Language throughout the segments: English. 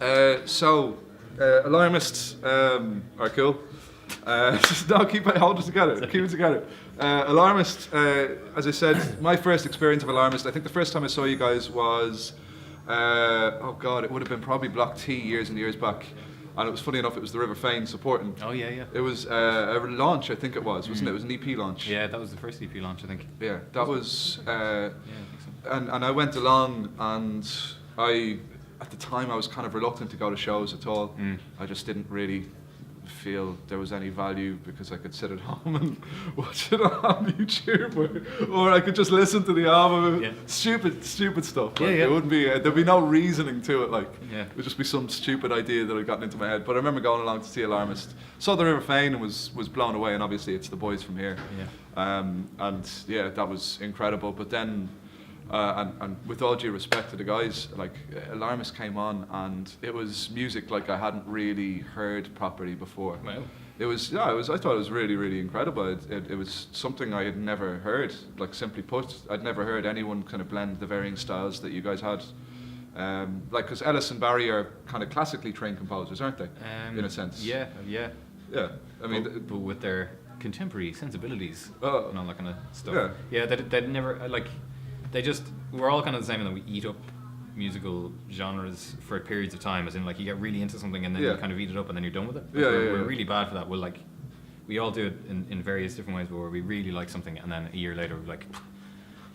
Alarmists are cool. No, hold it together. Keep it together. Alarmist, as I said, my first experience of Alarmist, I think the first time I saw you guys was, it would have been probably Block T years and years back. And it was funny enough, it was the River Fane supporting. Oh, yeah. It was a launch, I think it was, wasn't it? It was an EP launch. Yeah, that was the first EP launch, I think. Yeah, that was... I think so. And I went along, and at the time I was kind of reluctant to go to shows at all. I just didn't really feel there was any value because I could sit at home and watch it on YouTube, or I could just listen to the album. Yeah. Stupid stuff. Like, yeah. It wouldn't be. There'd be no reasoning to it. Like, Yeah. it would just be some stupid idea that had gotten into my head. But I remember going along to see Alarmist, saw the River Fane, and was blown away. And obviously, it's the boys from here. Yeah. And yeah, that was incredible. But then. And with all due respect to the guys, like Alarmist came on and it was music like I hadn't really heard properly before. Wow. I thought it was really, really incredible. It was something I had never heard. Like, simply put, I'd never heard anyone kind of blend the varying styles that you guys had. Because Ellis and Barry are kind of classically trained composers, aren't they? In a sense. Yeah. I mean, but with their contemporary sensibilities and all that kind of stuff. Yeah. Yeah, they'd never we're all kind of the same in that we eat up musical genres for periods of time, as in like you get really into something and then you kind of eat it up and then you're done with it. We're really bad for that. We all do it in various different ways, but where we really like something and then a year later we're like,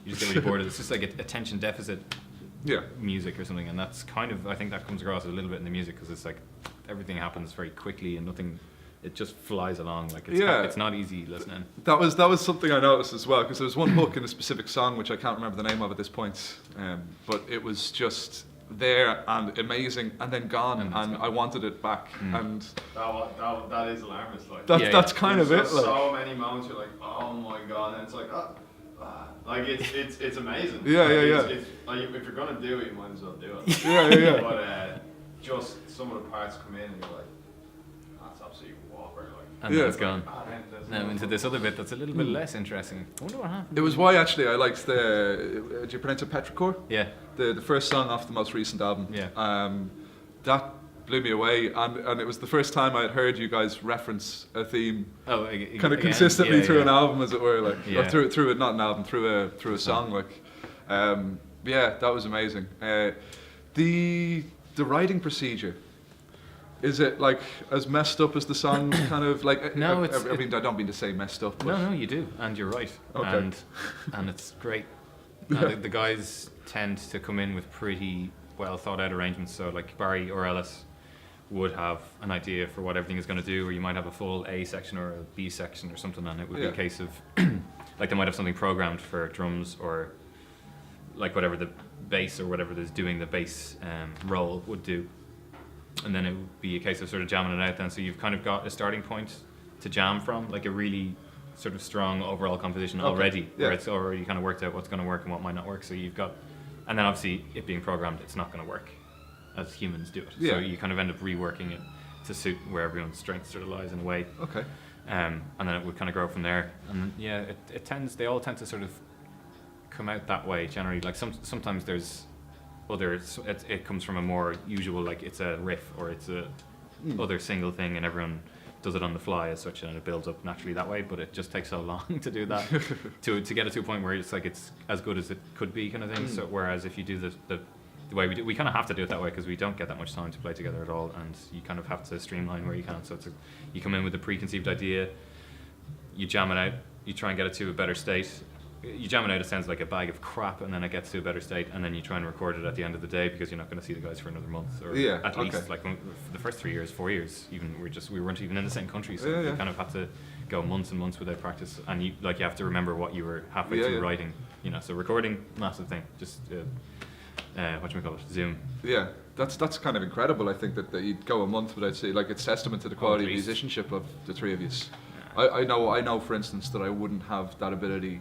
you just get really bored of it. It's just like attention deficit music or something, and that's kind of, I think that comes across a little bit in the music, because it's like everything happens very quickly and nothing, it just flies along. Like it's not easy listening. That was something I noticed as well, because there was one hook in a specific song which I can't remember the name of at this point, but it was just there and amazing and then gone, and I wanted it back. And that is Alarmist. Like that's kind of it. Like. So many moments you're like, oh my god, and it's like, like it's amazing. Yeah. It's, like, if you're gonna do it, you might as well do it. Yeah. But just some of the parts come in and you're like, that's absolutely whopper. Like, and then it's gone. Now into this other bit that's a little bit less interesting. I wonder what happened. It was why actually I liked do you pronounce it Petrichor? Yeah. The first song off the most recent album. Yeah. That blew me away, and it was the first time I had heard you guys reference a theme kind of consistently through an album, as it were, like or through it, not an album, through a song, like. That was amazing. The writing procedure. Is it like as messed up as the song kind of like? No, I mean, I don't mean to say messed up. But no, you do, and you're right. Okay. And it's great. The guys tend to come in with pretty well thought out arrangements. So like Barry or Ellis would have an idea for what everything is going to do, or you might have a full A section or a B section or something, and it would be a case of like they might have something programmed for drums, or like whatever the bass or whatever is doing the bass role would do. And then it would be a case of sort of jamming it out then. So you've kind of got a starting point to jam from, like a really sort of strong overall composition already, where it's already kind of worked out what's going to work and what might not work. So you've got, and then obviously it being programmed, it's not going to work as humans do it. So you kind of end up reworking it to suit where everyone's strength sort of lies in a way. Okay. And then it would kind of grow from there. And they all tend to sort of come out that way generally. Like sometimes there's it comes from a more usual, like it's a riff or it's a other single thing, and everyone does it on the fly as such, and it builds up naturally that way. But it just takes so long to do that to get it to a point where it's like it's as good as it could be, kind of thing. So whereas if you do the way we do, we kind of have to do it that way because we don't get that much time to play together at all, and you kind of have to streamline where you can. So you come in with a preconceived idea, you jam it out, you try and get it to a better state. You jam it out, it sounds like a bag of crap, and then it gets to a better state, and then you try and record it at the end of the day because you're not going to see the guys for another month, or at least like for the first 3 years, 4 years, even we weren't even in the same country, so you kind of had to go months and months without practice, and you have to remember what you were halfway through writing, So recording, massive thing, just Zoom. Yeah, that's kind of incredible. I think that you'd go a month without seeing, like, it's testament to the quality of musicianship of the three of you. I know, for instance, that I wouldn't have that ability,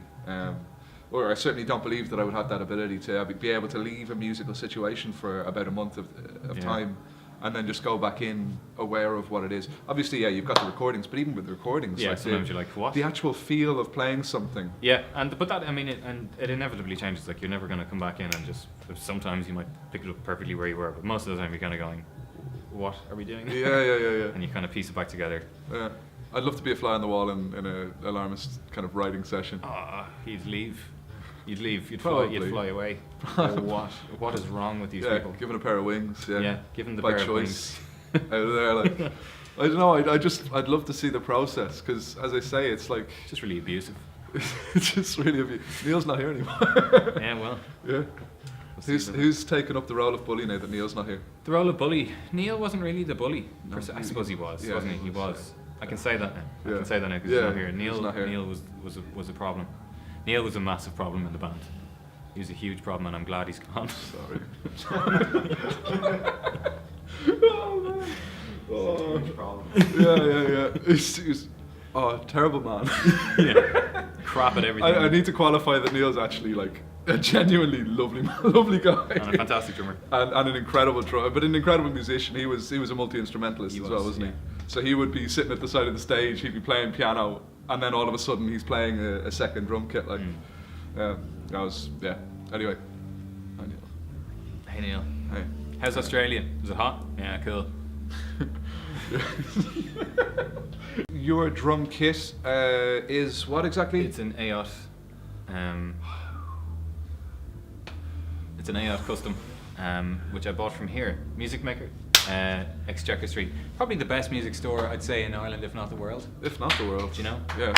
or I certainly don't believe that I would have that ability to be able to leave a musical situation for about a month of time, and then just go back in aware of what it is. Obviously, you've got the recordings, but even with the recordings, sometimes you're like, what? The actual feel of playing something. Yeah, but that, I mean, it inevitably changes. Like, you're never going to come back in and just. Sometimes you might pick it up perfectly where you were, but most of the time you're kind of going, what are we doing? Yeah. And you kind of piece it back together. Yeah. I'd love to be a fly on the wall in a Alarmist kind of writing session. Ah, you'd leave. You'd Probably. fly away. What is wrong with these Yeah, people? given a pair of wings. Yeah, given the by pair of choice. wings. Out of there, like I don't know. I'd love to see the process because, as I say, it's like Just really abusive. it's just really. Neil's not here anymore. Yeah, well. Yeah. Who's taken up the role of bully now that Neil's not here? The role of bully. Neil wasn't really the bully. No, I suppose he was, yeah, wasn't he? He was. I can say that now. I Yeah. can say that now because Yeah, he's not here. he's not here. Neil was a problem. Neil was a massive problem in the band. He was a huge problem, and I'm glad he's gone. Sorry. Oh man. Oh. Huge problem. Yeah. He's terrible man. Yeah. Crap at everything. I need to qualify that Neil's actually like a genuinely lovely guy. And a fantastic drummer. and an incredible drummer, but an incredible musician. He was a multi-instrumentalist as well, wasn't yeah. he? So he would be sitting at the side of the stage, he'd be playing piano, and then all of a sudden he's playing a second drum kit. Like, Anyway, hi Neil. Hey Neil. Hey. How's Australia? Is it hot? Yeah, cool. Your drum kit is what exactly? It's an AOT. It's an AOT custom, which I bought from here, Musicmaker, Exchequer Street. Probably the best music store I'd say in Ireland, if not the world. If not the world. Do you know? Yeah.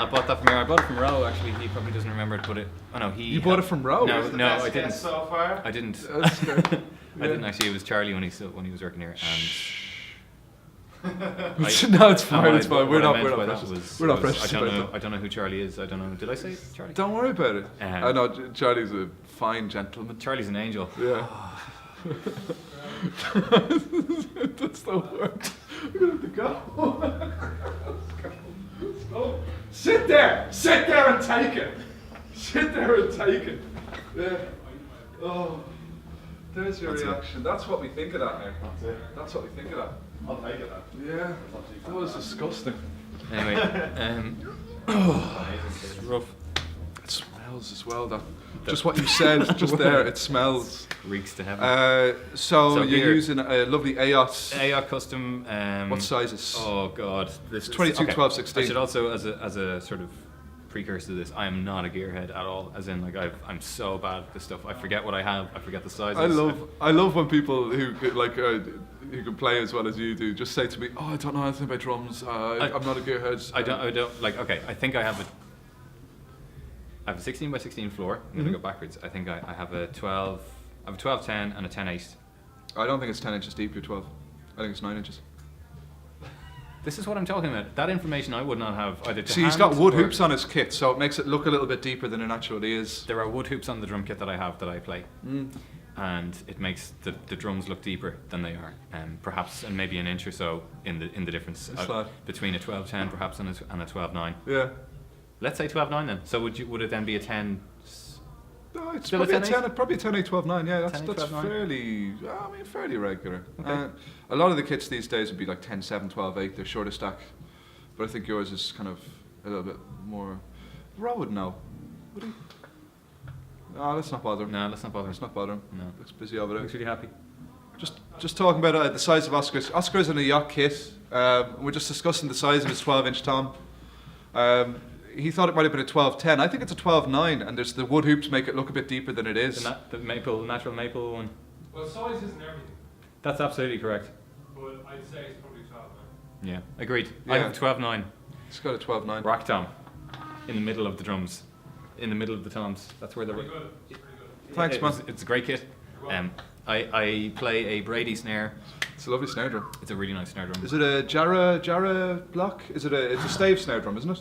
I bought that from here. I bought it from Ro. Actually, he probably doesn't remember it, but You bought it from Ro? No, Who's the no, best I didn't. guest so far? I didn't. That's good. I didn't actually. It was Charlie when he was working here, and No, it's fine. what It's I- fine. We're what I not meant by precious. that was- We're not was- precious. I don't about know. that. I don't know who Charlie is. I don't know. Did I say Charlie? Don't worry about it. Um, I know Charlie's a fine gentleman. Charlie's an angel. Yeah. That's the word. We're gonna have to go. Let's go. Sit there and take it. Sit there and take it. Yeah. Oh, there's your That's it. reaction. That's what we think of that now. That's it. That's what we think of that. I'll take it. Yeah. That was disgusting. Anyway, it's rough. It smells as well. That just what you said just there. It smells. Reeks to heaven. So you're here- using a lovely AOT. AOT custom. What sizes? Oh god, this is 22, 12, 16. I should also, as a sort of precursor to this, I am not a gearhead at all. As in, like I'm so bad at this stuff. I forget what I have. I forget the sizes. I love when people who who can play as well as you do just say to me, "Oh, I don't know anything about drums. I'm not a gearhead." I don't like. Okay, I think I have a 16 by 16 floor. I'm gonna go backwards. I think I have a 12. I have a 12-10 and a 10-8. I don't think it's 10 inches deep. You're 12. I think it's 9 inches. This is what I'm talking about. That information I would not have either to See, he's got wood or- hoops on his kit, so it makes it look a little bit deeper than it actually is. There are wood hoops on the drum kit that I have that I play, and it makes the drums look deeper than they are, perhaps, and maybe an inch or so in the difference It's lad. between a 12-10 perhaps and a 12-9. Yeah. Let's say 12-9 then. So would it then be a 10? No, it's Still a probably a 10-8? 10, probably a 10, 8, 12, 9. Yeah, 10, 8, that's 12, 9. fairly regular. Okay. A lot of the kits these days would be like 10, 7, 12, 8. They're shorter stack. But I think yours is kind of a little bit more. Ro would know. Would he? No, let's not bother him. No, let's not bother. Let's not bother him. No. Looks busy over Looks there. really happy. Just talking about the size of Oscar's. Oscar's in a yacht kit. We're just discussing the size of his 12-inch tom. He thought it might have been a 12-10. I think it's a 12-9, and there's the wood hoops make it look a bit deeper than it is. The natural maple one. Well, size isn't everything, That's absolutely correct. but I'd say it's probably 12 now. Yeah, agreed. I Yeah. have a 12-9 It's got a 12-9. rack tom in the middle of the drums, in the middle of the toms. That's where the. Pretty good. It's pretty good. Thanks, man. It's a great kit. I play a Brady snare. It's a lovely snare drum. It's a really nice snare drum. Is it a Jarrah block? It's a stave snare drum, isn't it?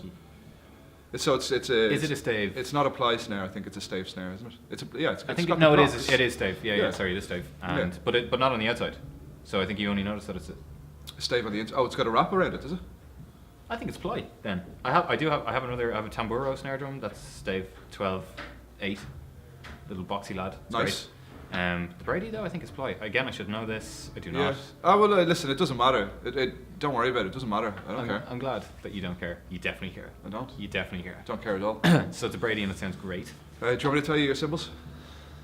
It's a. Is it a stave? It's not a ply snare. I think it's a stave snare, isn't it? It's I think got no, the it is. blocks. It is stave. Yeah, Yeah. sorry, it is stave. And Yeah. but not on the outside. So I think you only notice that it's. A stave on the inside. Oh, it's got a wrap around it, does it? I think it's ply. Then I have a tamburo snare drum that's stave 12-8, little boxy lad. It's Nice. great. The Brady though I think is ply. Again, I should know this. I do Yeah. not. Oh well, listen. It doesn't matter. Don't worry about it. It doesn't matter. I don't care. I'm glad that you don't care. You definitely care. I don't. You definitely care. Don't care at all. So it's a Brady and it sounds great. Do you want me to tell you your symbols?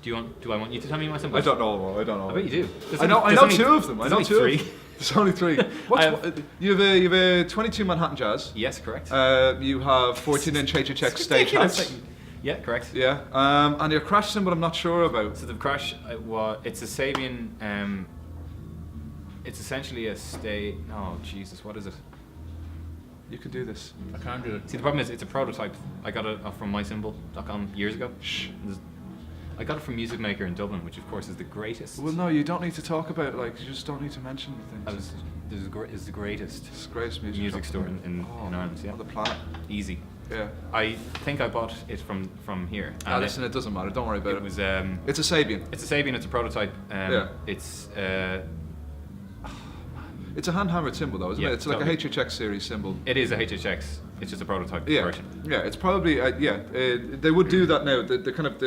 Do I want you to tell me my symbols? I don't know. I don't know. I bet you do. I know only- two of them. I know only two. three. There's only three. You have a 22 Manhattan Jazz. Yes, correct. You have 14-inch HHX stage hats. Yeah, correct. Yeah. And your crash symbol, I'm not sure about. So the crash, it's a Sabian. It's essentially a stay. Oh Jesus, what is it? You can do this. I can't do it. See, the problem is it's a prototype. I got it from mysymbol.com years ago. Shh. I got it from Musicmaker in Dublin, which of course is the greatest. Well, no, you don't need to talk about it. Like, you just don't need to mention the things. Is the greatest It's the greatest music shop store in Ireland. Yeah, on the planet. easy. Yeah. I think I bought it from here. Ah, listen, it doesn't matter. Don't worry about it. It was It's a Sabian. It's a Sabian. It's a prototype. Yeah. It's It's a hand-hammered symbol, though, isn't Yeah, it? It's like totally. a HHX series symbol. It is a HHX. It's just a prototype Yeah, version. yeah. It's probably they would do that now. The kind of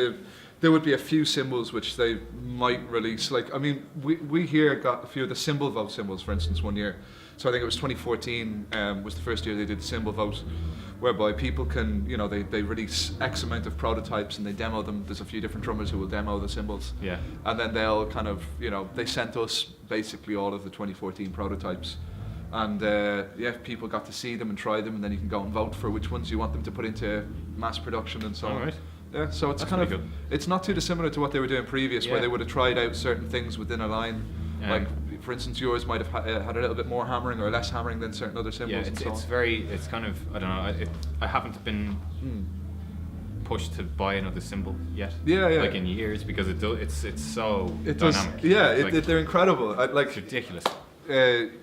there would be a few symbols which they might release. Like, I mean, we here got a few of the symbol vote symbols, for instance, one year. So I think it was 2014 was the first year they did the symbol vote, whereby people can, they release X amount of prototypes and they demo them. There's a few different drummers who will demo the symbols. Yeah. And then they'll kind of, they sent us basically all of the 2014 prototypes. And people got to see them and try them, and then you can go and vote for which ones you want them to put into mass production and so on. Alright. Yeah, so it's That's kind of, pretty good. it's not too dissimilar to what they were doing previous, where Yeah. they would have tried out certain things within a line. Like, for instance, yours might have had a little bit more hammering or less hammering than certain other symbols. Yeah, and so it's on. it's kind of, I don't know, I haven't been pushed to buy another symbol yet. Yeah, yeah. Like in years, because it's so It does, dynamic. yeah, Like, they're incredible. it's ridiculous.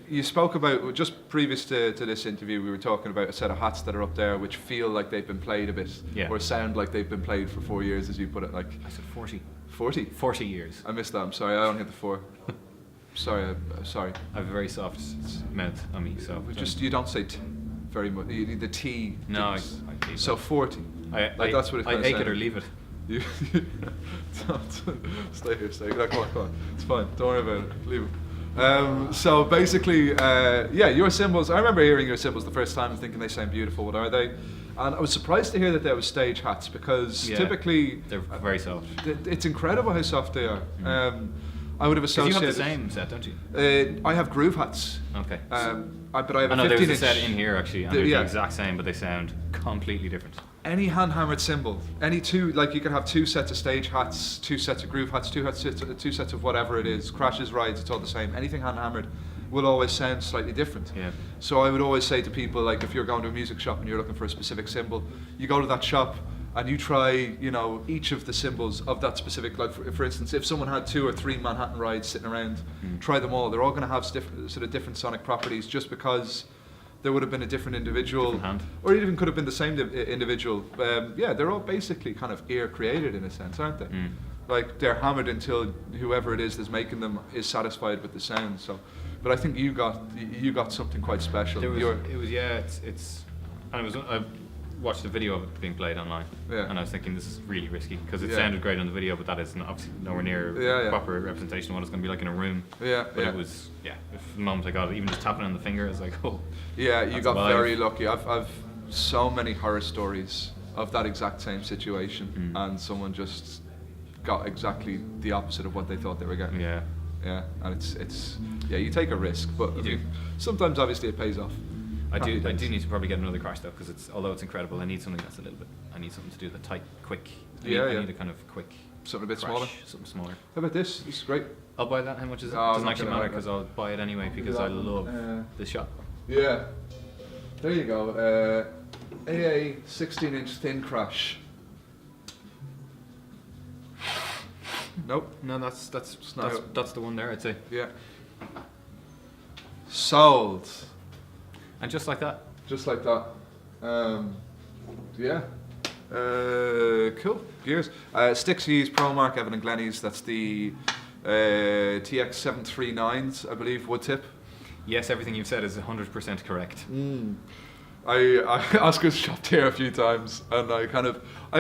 You spoke about, just previous to this interview, we were talking about a set of hats that are up there which feel like they've been played a bit, Yeah. or sound like they've been played for 4 years, as you put it. Like I said 40. 40. 40 years. I missed that. I'm sorry. I only hit the 4. Sorry. Sorry. I have a very soft mouth on me, so Just you don't say very much. You need the T. no. I hate So that. 40. I that's what it I kinda take it sounded. or leave it. You stay here. Stay. No, come on. It's fine. Don't worry about it. Leave it. So basically, your symbols. I remember hearing your symbols the first time and thinking they sound beautiful. What are they? And I was surprised to hear that there was stage hats, because Yeah. typically They're very soft. it's incredible how soft they are. I would have 'Cause you associated. have the same set, don't you? I have groove hats. Okay. But I have I a know there 15 was a inch. set in here actually, and The- they're yeah. the exact same, but they sound completely different. Any hand hammered symbol, any two, like you can have 2 sets of stage hats, 2 sets of groove hats, 2 sets of whatever it is, crashes, rides, it's all the same. Anything hand hammered will always sound slightly different. Yeah. So I would always say to people, like, if you're going to a music shop and you're looking for a specific symbol, you go to that shop and you try, each of the symbols of that specific, like for instance, if someone had 2 or 3 Manhattan rides sitting around, try them all. They're all going to have different sonic properties, just because there would have been a different individual, Different hand. or it even could have been the same individual. They're all basically kind of ear created in a sense, aren't they? Like, they're hammered until whoever it is that's making them is satisfied with the sound. So, but I think you got something quite special. There was, You're- it was yeah, and it was. I watched the video of it being played online, Yeah. and I was thinking this is really risky because it Yeah. sounded great on the video, but that is obviously nowhere near Yeah. proper representation of what it's going to be like in a room. Yeah, But yeah. it was the moment I got it, even just tapping on the finger, I was like, oh. Yeah, you That's got alive. very lucky. I've so many horror stories of that exact same situation, and someone just got exactly the opposite of what they thought they were getting. Yeah. Yeah, and it's you take a risk, but You do. sometimes obviously it pays off. I Happy do days. need to probably get another crash though, because although it's incredible, I need something that's a little bit. I need something to do the tight, quick. I Yeah. need a kind of quick. Something a bit crash, smaller. Something smaller. How about this? This is great. I'll buy that. How much is it? Oh, I'm Doesn't not actually gonna matter buy that. because I'll buy it anyway because I love the shop. Yeah. There you go. AA 16-inch thin crash. Nope. No, that's not- that's the one there. I'd say. Yeah. Sold. And just like that. Just like that. Yeah. Cool. Gears. Stixie's ProMark, Evan and Glennie's. That's the TX739s, I believe, wood tip. Yes, everything you've said is 100% correct. Oscar's shopped here a few times, and I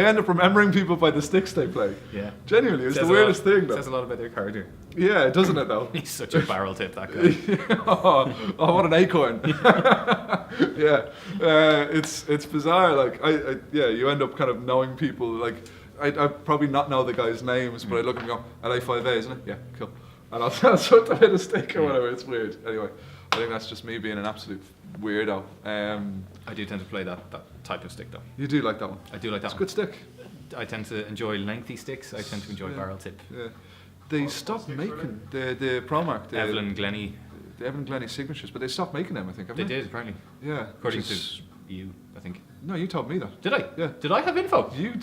end up remembering people by the sticks they play. Yeah. Genuinely, it's Says the a lot- weirdest thing, though. Says a lot about their character. Yeah, doesn't it, though? He's such a barrel tip, that guy. oh, what an acorn! Yeah, it's bizarre. Like you end up kind of knowing people. Like I'd probably not know the guys' names, but I look and go, LA5A, isn't it? Yeah, cool. And I'll sort them in a stick or whatever. It's weird. Anyway, I think that's just me being an absolute weirdo. I do tend to play that type of stick though. You do like that one? I do like that It's a one. good stick. I tend to enjoy lengthy sticks. I tend to enjoy Yeah. barrel tip. Yeah. They stopped making the Promark, the Evelyn Glennie, the Evelyn Glennie signatures, but they stopped making them, I think, haven't they they? did apparently, Yeah. according which to is- you, I think. No, you told me that. Did I? Yeah. Did I have info? You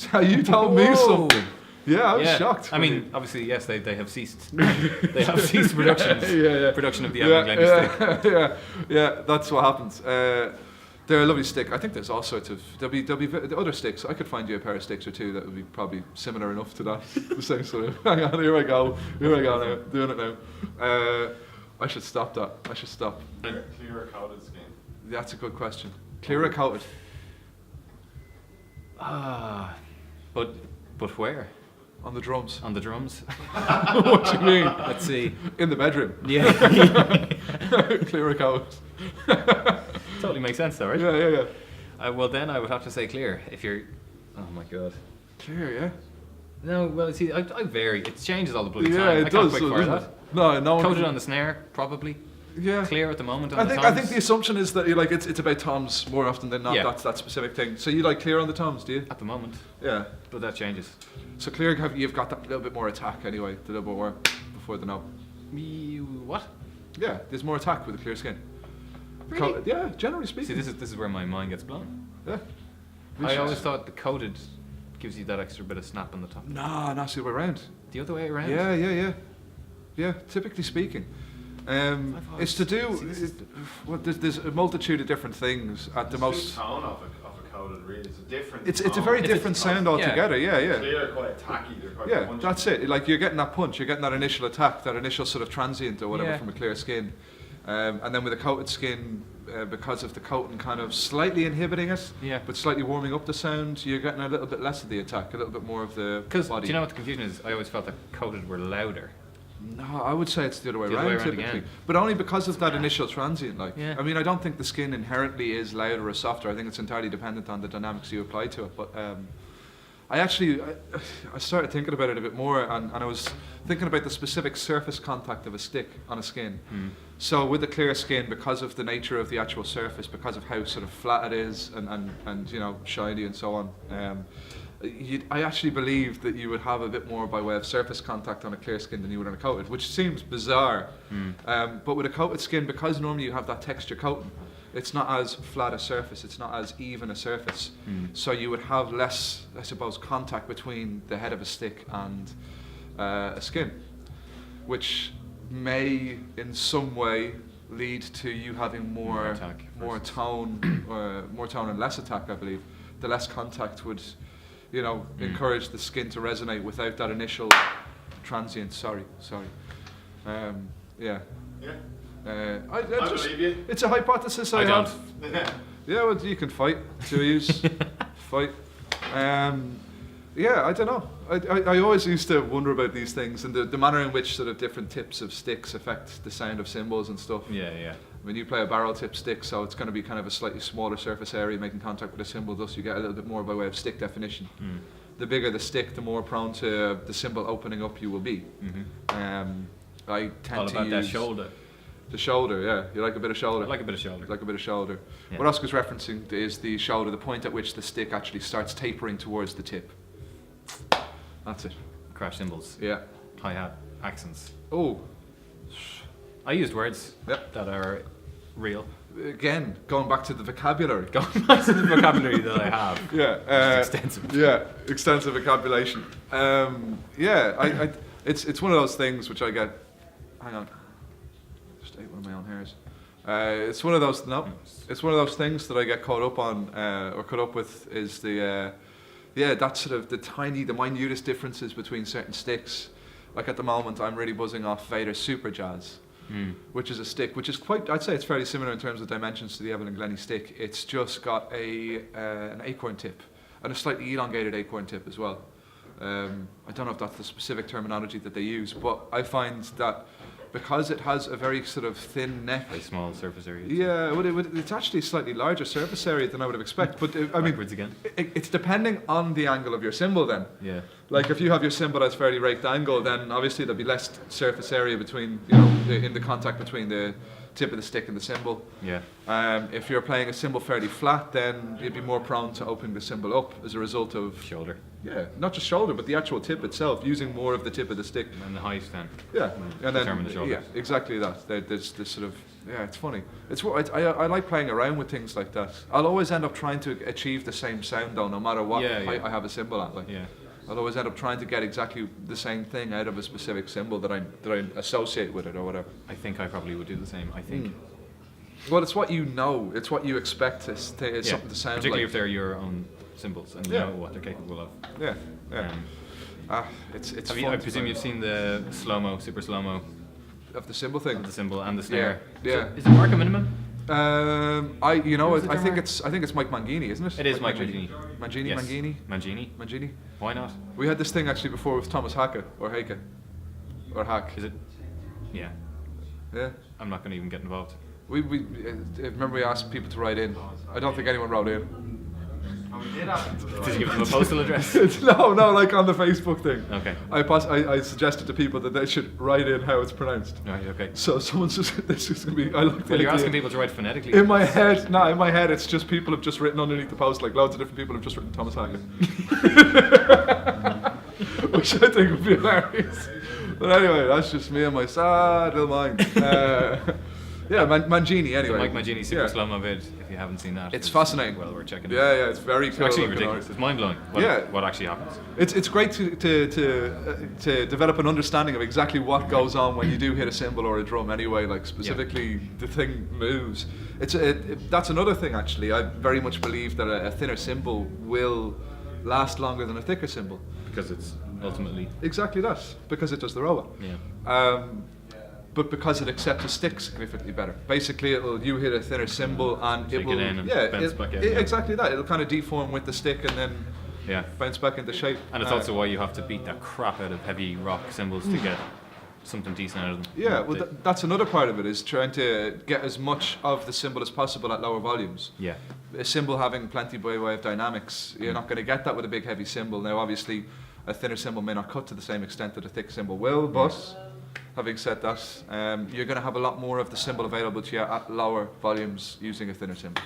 told me Whoa. something. Yeah, I was Yeah. shocked. I when mean, obviously, yes, they have ceased. They have ceased productions. Yeah. Production of the Evelyn Glennie stick. yeah, that's what happens. They're a lovely stick. I think there's all sorts of there'll be the other sticks. I could find you a pair of sticks or two that would be probably similar enough to that. The same sort of. Hang on, here I go now, doing it now. I should stop that. I should stop. Clear coated skin. That's a good question. Clear or coated? Ah, but where? On the drums. On the drums? What do you mean? Let's see. In the bedroom. Yeah. Clear or coated? Totally makes sense though, right? Yeah. Well, then I would have to say clear. If you're, oh my god. Clear, yeah. No, well, see, I vary. It changes all the bloody Yeah, time. it I does. can't quick So, fire doesn't that. it? No one Coated can- on the snare, probably. Yeah. Clear at the moment on I the think toms. the assumption is that you like it's about toms more often than not. Yeah. That's that specific thing. So you like clear on the toms, do you? At the moment, Yeah. but that changes. So clear, you've got that little bit more attack anyway, a little bit more before the knob. What? Yeah, there's more attack with a clear skin. Really? Yeah, generally See, speaking. this is where my mind gets blown. Yeah. I always thought the coated gives you that extra bit of snap on the top. Nah, that's the other way around. The other way around. Yeah, typically speaking. I've It's to do. always- see, this is Well, there's a multitude of different things. At the most, tone of a coated really. It's a different. it's a tone. very It's different sound yeah. altogether. Yeah. Clear, quite attacky. They're quite Yeah, punchy. that's it. Like you're getting that punch, you're getting that initial attack, that initial sort of transient or whatever Yeah. from a clear skin. And then with a coated skin, because of the coating kind of slightly inhibiting it, Yeah. but slightly warming up the sound, you're getting a little bit less of the attack, a little bit more of the Because do body. you know what the confusion is? I always felt that coated were louder. No, I would say it's the other way The other around way around typically, again. but only because of that initial transient. Like, Yeah. I mean, I don't think the skin inherently is louder or softer. I think it's entirely dependent on the dynamics you apply to it. But I started thinking about it a bit more, and I was thinking about the specific surface contact of a stick on a skin. So with the clear skin, because of the nature of the actual surface, because of how sort of flat it is and you know, shiny and so on, I actually believe that you would have a bit more by way of surface contact on a clear skin than you would on a coated, which seems bizarre. But with a coated skin, because normally you have that texture coating, it's not as flat a surface, it's not as even a surface. So you would have less, I suppose, contact between the head of a stick and a skin, which may in some way lead to you having more attack versus- tone, more tone and less attack. I believe the less contact would, you know, encourage the skin to resonate without that initial transient. Sorry. Yeah. Yeah. I I just, believe you. it's a hypothesis I I don't. have. Yeah, well, you can fight. To use fight. Yeah, I don't know. I always used to wonder about these things and the manner in which sort of different tips of sticks affect the sound of cymbals and stuff. Yeah. When you play a barrel tip stick, so it's going to be kind of a slightly smaller surface area making contact with a cymbal, thus you get a little bit more by way of stick definition. The bigger the stick, the more prone to the cymbal opening up you will be. I tend All to about that use shoulder. the shoulder. Yeah, you like a bit of shoulder. I like a bit of shoulder. Like a bit of shoulder. Yeah. What Oscar's referencing is the shoulder, the point at which the stick actually starts tapering towards the tip. That's it. Crash cymbals, Yeah. hi-hat, accents. Oh, I used words Yep. that are real. again, going back to the vocabulary. Going back to the vocabulary that I have. Yeah. Extensive. Yeah, extensive vocabulation. Yeah, it's one of those things which I get. Hang on, just ate one of my own hairs. It's one of those. No, it's one of those things that I get caught up on or caught up with is the. Yeah, that's sort of the minutest differences between certain sticks. Like at the moment, I'm really buzzing off Vader's Super Jazz, which is a stick, which is quite, I'd say it's fairly similar in terms of dimensions to the Evelyn Glennie stick. It's just got an acorn tip, and a slightly elongated acorn tip as well. I don't know if that's the specific terminology that they use, but I find that because it has a very sort of thin neck. Very small surface area. Yeah, it's actually a slightly larger surface area than I would have expected. But I mean, Backwards again. it's depending on the angle of your cymbal then. Yeah. Like if you have your cymbal that's fairly raked angle, then obviously there'll be less surface area between, you know, in the contact between the tip of the stick and the cymbal. Yeah. If you're playing a cymbal fairly flat, then you'd be more prone to opening the cymbal up as a result of Shoulder. yeah, not just shoulder, but the actual tip itself, using more of the tip of the stick. And the height then. Yeah, and then Determine the shoulder. yeah, exactly that. There's this sort of yeah, it's funny. I like playing around with things like that. I'll always end up trying to achieve the same sound though, no matter what height I have a cymbal at. Like, Yeah. I'll always end up trying to get exactly the same thing out of a specific cymbal that I associate with it or whatever. I think I probably would do the same. I think. Well, it's what you know. It's what you expect. It's something to sound particularly like. if they're your own symbols and you Yeah. know what they're capable of. Yeah, yeah. It's I fun to presume play. you've seen the slow-mo, super slow-mo Of the cymbal thing. of the cymbal and the snare. Yeah. Is it mark a minimum? I Who's the think drummer? it's Mike Mangini, isn't it? It is Mike Mangini. Mangini, Yes. Mangini, Mangini. Mangini. Why not? We had this thing actually before with Thomas Hake or Hake or Hack. Is it? Yeah. Yeah. I'm not going to even get involved. We remember we asked people to write in. I don't think anyone wrote in. And we did have to Did you give them a postal address? no, like on the Facebook thing. Okay. I suggested to people that they should write in how it's pronounced. Right. Okay. So someone's just this is gonna be. I like the Well, you're idea. asking people to write phonetically. In my head, it's just people have just written underneath the post, like loads of different people have just written Thomas Hackett. Which I think would be hilarious. But anyway, that's just me and my sad little mind. Yeah, Mangini anyway. Mike Mangini super Yeah. slow-mo vid. If you haven't seen that, It's fascinating. Well, we're checking it. Yeah, yeah, it's very It's cool. actually looking ridiculous. It's mind-blowing. Yeah. What actually happens? It's great to develop an understanding of exactly what goes on when you do hit a cymbal or a drum anyway, like specifically the thing moves. That's another thing actually. I very much believe that a thinner cymbal will last longer than a thicker cymbal. Because it's ultimately. Exactly that, because it does the robot. Yeah. But because it accepts a stick significantly better. Basically, you hit a thinner cymbal and Take it will it in and yeah, bounce back out, yeah. exactly that. It'll kind of deform with the stick and then Yeah. bounce back into shape. And it's also why you have to beat the crap out of heavy rock cymbals to get something decent out of them. Yeah, well, that's another part of it, is trying to get as much of the cymbal as possible at lower volumes. Yeah. A cymbal having plenty by way of dynamics, you're not going to get that with a big heavy cymbal. Now, obviously, a thinner cymbal may not cut to the same extent that a thick cymbal will, but having said that, you're going to have a lot more of the cymbal available to you at lower volumes using a thinner cymbal.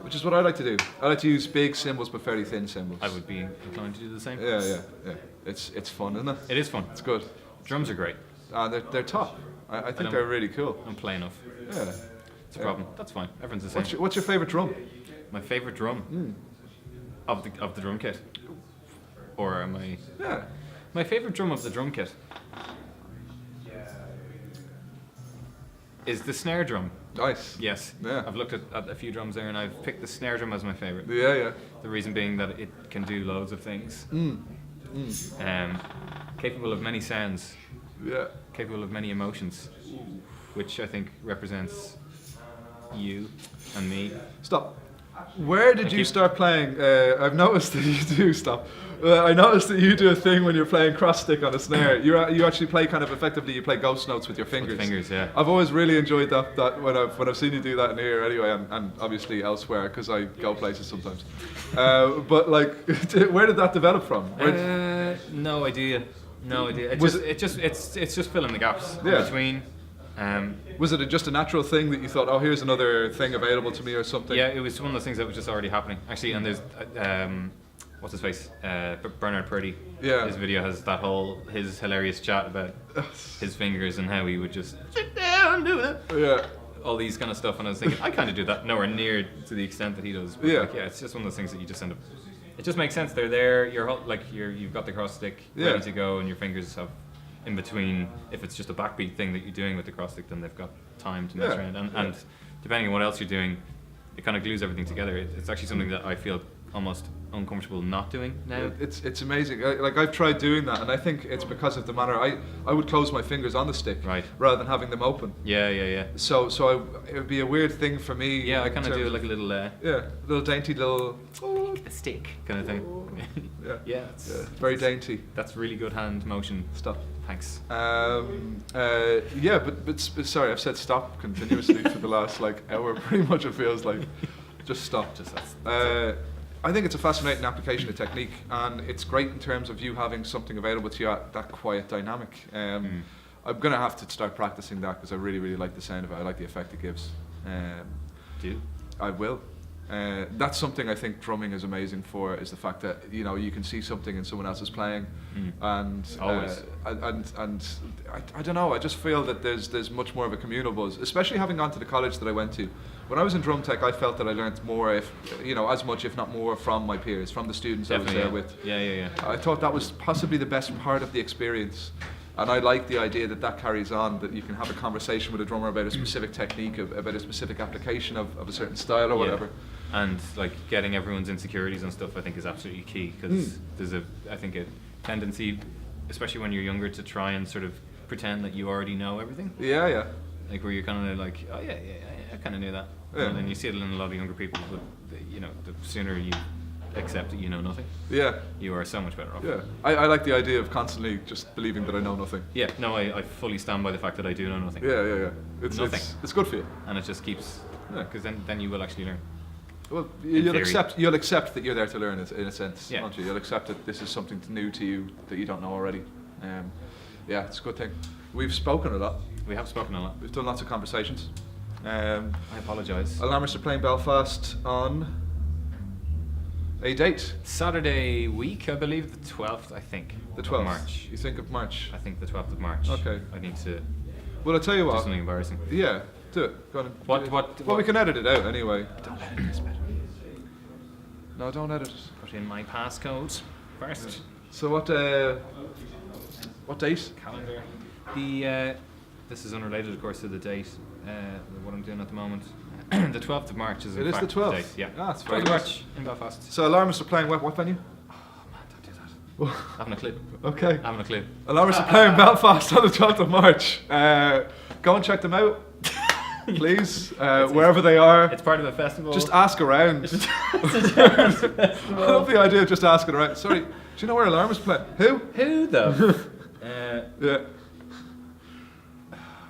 Which is what I like to do. I like to use big cymbals but fairly thin cymbals. I would be inclined to do the same. Yeah. It's fun, isn't it? It is fun. It's good. Drums are great. They're top. I think don't- they're really cool. Don't play enough. Yeah. It's a problem. That's fine. Everyone's the same. What's your favourite drum? My favorite drum of the drum kit, or am I? Yeah. My favorite drum of the drum kit is the snare drum. Nice. Yes. Yeah. I've looked at a few drums there, and I've picked the snare drum as my favorite. Yeah. The reason being that it can do loads of things. Capable of many sounds, Yeah. capable of many emotions, which I think represents you and me. Stop. Where did Thank you you. start playing? I've noticed that you do stop. I noticed that you do a thing when you're playing cross stick on a snare. You actually play kind of effectively. You play ghost notes with your fingers. Fingers, yeah. I've always really enjoyed that when I've seen you do that in here anyway, and obviously elsewhere because I go places sometimes. But like, where did that develop from? No idea. No idea. Was It's just filling the gaps Yeah. between. Was it just a natural thing that you thought, oh, here's another thing available to me or something? Yeah, it was one of those things that was just already happening. Actually, and there's what's his face? Bernard Purdy. Yeah. His video has his hilarious chat about his fingers and how he would just sit down, do it. Yeah. All these kind of stuff, and I was thinking, I kind of do that nowhere near to the extent that he does. But Yeah. it's just one of those things that you just end up. It just makes sense. They're there. You've got the cross stick ready to go, and your fingers have in between. If it's just a backbeat thing that you're doing with the cross stick, then they've got time to mess Yeah. around. And depending on what else you're doing, it kind of glues everything together. It's actually something that I feel almost uncomfortable not doing now. It's amazing. I've tried doing that, and I think it's because of the manner I would close my fingers on the stick Right. rather than having them open. Yeah. So it would be a weird thing for me. Yeah, I in kind of do terms like a little little dainty little. a stick kind of thing. Yeah. Yeah, Yeah, very dainty that's really good hand motion. stuff. Thanks. Yeah, but sorry, I've said stop continuously for the last hour. Pretty much, it feels like just stop. Just that's I think it's a fascinating application of technique, and it's great in terms of you having something available to you at that quiet dynamic. I'm gonna have to start practicing that because I really, really like the sound of it. I like the effect it gives. do. I will. That's something I think drumming is amazing for, is the fact that you can see something in someone else's playing, and Always. and I don't know. I just feel that there's much more of a communal buzz, especially having gone to the college that I went to. When I was in drum tech, I felt that I learned more, as much if not more, from my peers, from the students I was there with. Yeah. I thought that was possibly the best part of the experience. And I like the idea that carries on, that you can have a conversation with a drummer about a specific technique, about a specific application of a certain style or whatever. And getting everyone's insecurities and stuff, I think, is absolutely key, because there's I think a tendency, especially when you're younger, to try and sort of pretend that you already know everything. Yeah. Where you're kind of like, oh yeah, I kind of knew that. Yeah. And then you see it in a lot of younger people, but the sooner you accept that you know nothing, Yeah. you are so much better off. Yeah. I like the idea of constantly just believing that I know nothing. Yeah, no, I fully stand by the fact that I do know nothing. Yeah. Nothing. It's good for you. And it just keeps, Yeah. because then you will actually learn. Well, In you'll theory. accept that you're there to learn, in a sense, Yeah. won't you? You'll accept that this is something new to you that you don't know already. Yeah, it's a good thing. We've spoken a lot. We have spoken a lot. We've done lots of conversations. I apologise. Alarmist are playing Belfast on a date. Saturday week, I believe, the 12th, I think. The of 12th. March. You think of March? I think the 12th of March. Okay. I need to Well, I'll tell you do what. something embarrassing. Yeah, do it. Go on. and- What? Well, we can edit it out anyway. Don't edit this better. No, don't edit it. Put in my passcode first. So what date? Calendar. This is unrelated, of course, to the date. What I'm doing at the moment. The 12th of March is in It is fact the 12th. date. Yeah. Ah, that's very 12th of nice. March in Belfast. So Alarmist are playing what venue? Oh man, don't do that. I haven't a clue. Okay. I haven't a clue. Alarmist are playing Belfast on the 12th of March. Go and check them out, please, wherever they are. It's part of a festival. Just ask around. I love the idea of just asking around. Sorry, do you know where Alarmist play? Who? Who the? Yeah.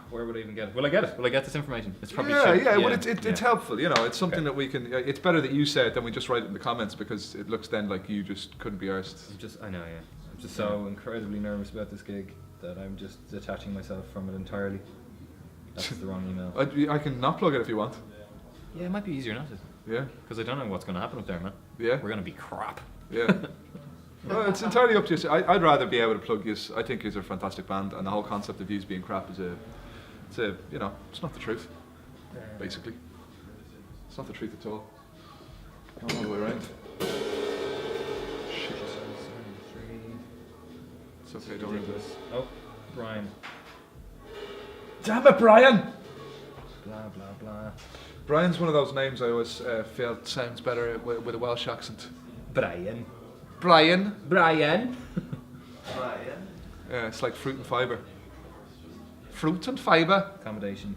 Where would I even get it? Will I get it? Will I get this information? It's probably Yeah. Well, it's yeah. helpful. It's something Okay. that we can. It's better that you say it than we just write it in the comments, because it looks then like you just couldn't be arsed. I know, yeah. I'm just so incredibly nervous about this gig that I'm just detaching myself from it entirely. That's the wrong email. I can not plug it if you want. Yeah, it might be easier not to. Yeah. Because I don't know what's going to happen up there, man. Yeah. We're going to be crap. Yeah. Well, it's entirely up to you. I'd rather be able to plug you. I think you're a fantastic band, and the whole concept of yous being crap is it's not the truth. Basically, it's not the truth at all. Going all the way around. Shit. It's okay. Don't read this. Oh, Brian. Damn it, Brian! Blah, blah, blah. Brian's one of those names I always felt sounds better with a Welsh accent. Brian. Brian. Brian. Yeah, it's like fruit and fibre. Fruit and fibre. Accommodation.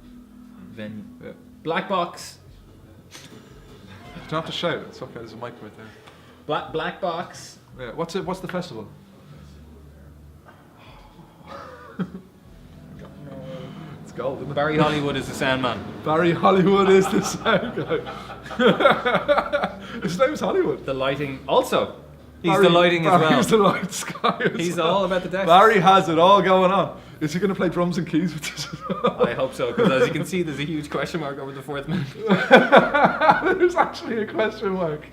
Venue. Yeah. Black box. You don't have to shout. It's okay. There's a mic right there. Black box. Yeah. What's the festival? It's gold, isn't it? Barry Hollywood is the sound man. Barry Hollywood is the sound guy. His name's Hollywood. The lighting. Also, he's Barry- the lighting as well. Barry's the lights guy. as He's well. all about the decks. Barry has it all going on. Is he going to play drums and keys with this? I hope so, because as you can see, there's a huge question mark over the fourth man. There's actually a question mark.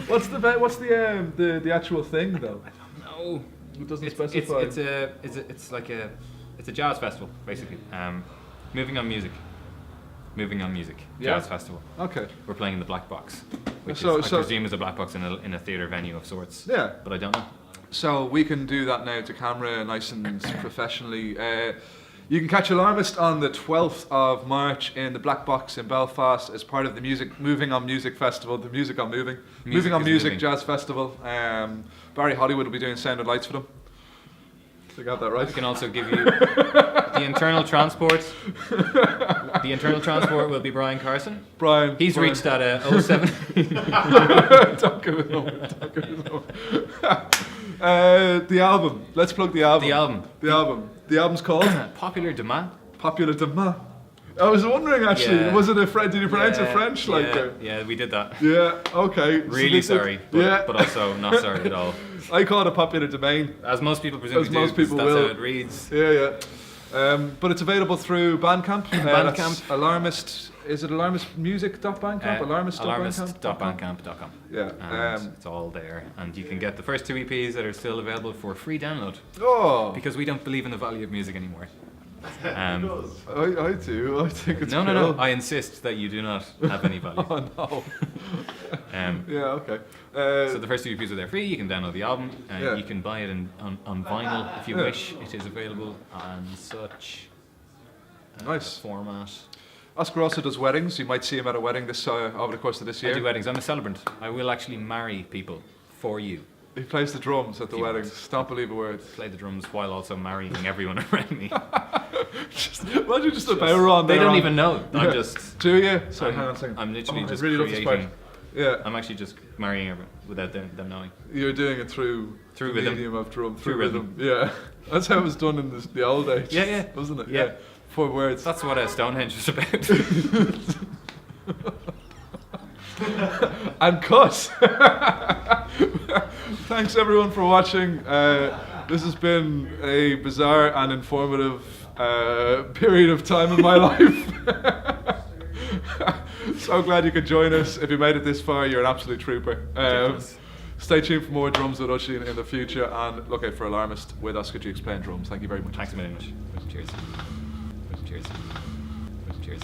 What's the actual thing though? No. It doesn't It's specify. it's a jazz festival, basically. Moving on music. Yeah. Jazz festival. Okay. We're playing in the Black Box, which So- I so- presume is a black box in a theatre venue of sorts. Yeah. But I don't know. So we can do that now to camera, nice and professionally. You can catch Alarmist on the 12th of March in the Black Box in Belfast as part of the Moving on Music Festival, the Music on Moving. Moving on Music Jazz Festival. Barry Hollywood will be doing sound and lights for them. I got that right. We can also give you the internal transport. The internal transport will be Brian Carson. Brian. He's Brian. reached at 07. Don't give it over. Don't give it over. The album. Let's plug the album. The album. The album. The album's called Popular Demand. Popular Demain. I was wondering actually, Yeah. was it a French? Did you pronounce it French? Yeah, we did that. Yeah. Okay. Really So sorry, but also not sorry at all. I call it a popular domain. As most people presumably As most do, 'cause people that's will. how it reads. Yeah. But it's available through Bandcamp. Bandcamp. That's Alarmist. Is it alarmistmusic.bandcamp? Alarmist.bandcamp.com. Yeah. And it's all there, and you can get the first 2 EPs that are still available for free download Oh. because we don't believe in the value of music anymore. I do. I think it's No. cool. I insist that you do not have any value. Oh no. Yeah. Okay. So the first 2 EPs are there free. You can download the album. Yeah. You can buy it on vinyl if you Yeah. wish. It is available on such Nice. format. Oscar also does weddings. You might see him at a wedding this over the course of this I year. do weddings. I'm a celebrant. I will actually marry people for you. He plays the drums at the If you weddings. want. Don't believe a word. Play the drums while also marrying everyone around me. Imagine just a bow on They there don't on- even know. Yeah. I'm just. Do you? Sorry, hang on a second. I'm literally I just really love this part. creating. Yeah. I'm actually just marrying everyone without them knowing. You're doing it through Through the rhythm. medium of drum. Through rhythm. Yeah. That's how it was done in the old age. Yeah. Wasn't it? Yeah. 4 words. That's what Stonehenge is about. And cut. Thanks everyone for watching. This has been a bizarre and informative period of time in my life. So glad you could join us. If you made it this far, you're an absolute trooper. Ridiculous. Stay tuned for more drums with Oisín in the future, and look out for Alarmist with Oscar Dukes playing drums. Thank you very much. Thanks a million. Cheers. Cheers. Cheers.